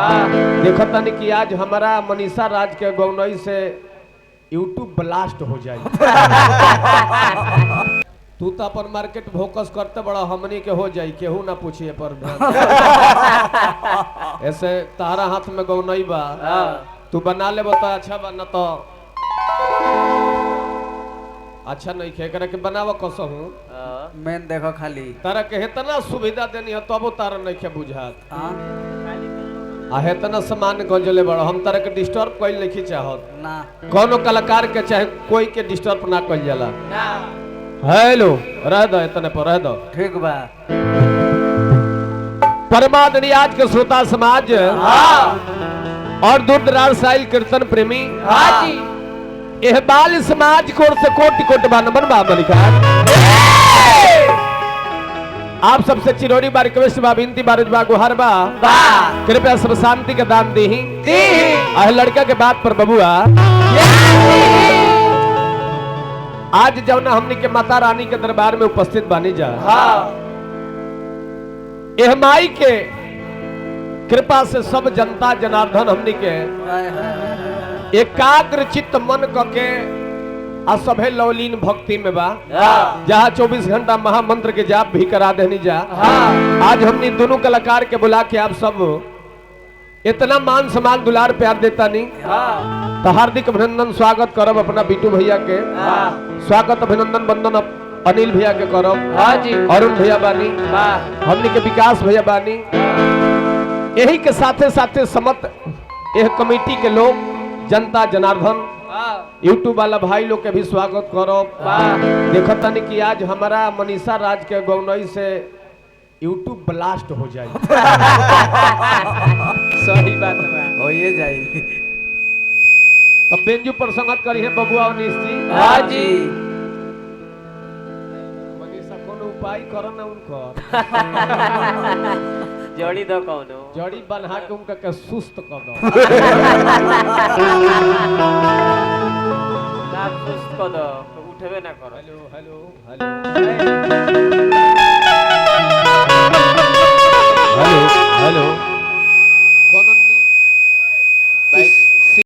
देखो तनी कि आज हमारा मनीषा राज के गौनई से यूट्यूब ब्लास्ट हो जाए। तू तो अपन मार्केट फोकस करते बड़ा, हमनी के हो जाई, केहू ना पूछिए पर ऐसे तारा हाथ में गौनई बा, तू बना ले बता अच्छा बना तो अच्छा नहीं खे करे के बनावा कसहू मैं देखो खाली तारा के इतना सुविधा देनी है तब तारा नहीं खे बुझात आ इतना सामान गंजले बड़ा, हम तारा के डिस्टर्ब कोई नहीं चाहत ना, कोनो कलाकार के चाहे कोई के डिस्टर्ब ना कइल जाला। हेलो रह दो इतने पर रह दो, ठीक बा। परमादनी आज के श्रोता समाज और दूर दराज साइल कीर्तन प्रेमी यह बाल समाज कोट से कोटि कोटि बा नमन बा आप सबसे चिरोरी बार रिक्वेस्ट बा, विनती बार गुहार बा, कृपया सब शांति के दान दी लड़का के बात पर बबुआ आज जब ना हमने के माता रानी के दरबार में उपस्थित बानी जा, यह माई के कृपा से सब जनता जनार्दन हमने के एकाग्र चित्त मन के आ सभे लौलीन भक्ति में बा, जहाँ 24 घंटा महामंत्र के जाप भी करा देनी जा। आज हमने दोनों कलाकार के बुला के आप सब इतना मान सम्मान दुलार प्यार देता नहीं, तो हार्दिक अभिनंदन स्वागत करब अपना बिट्टू भैया के, स्वागत अभिनंदन बंदन अनिल भैया के करब, अरुण भैया बानी, हमने के विकास भैया बानी, यही के साथे साथे समत यह कमेटी के लोग जनता जनार्दन यूट्यूब वाला भाई लोग के भी स्वागत करो। देखो तनी कि आज हमारा मनीषा राज के गौनई से यूट्यूब ब्लास्ट हो जाए। सही बात हो ये जाई। तब बेंजू पर संगत करी है बबुआ अनीश जी। हाँ जी। मनीषा कोनो उपाय करो ना उनको जोड़ी दो कौनो जड़ी बना के उनका के सुस्त कर दो। ना सुस्त कर दो, उठबे ना करो। Hello hello hello hello hello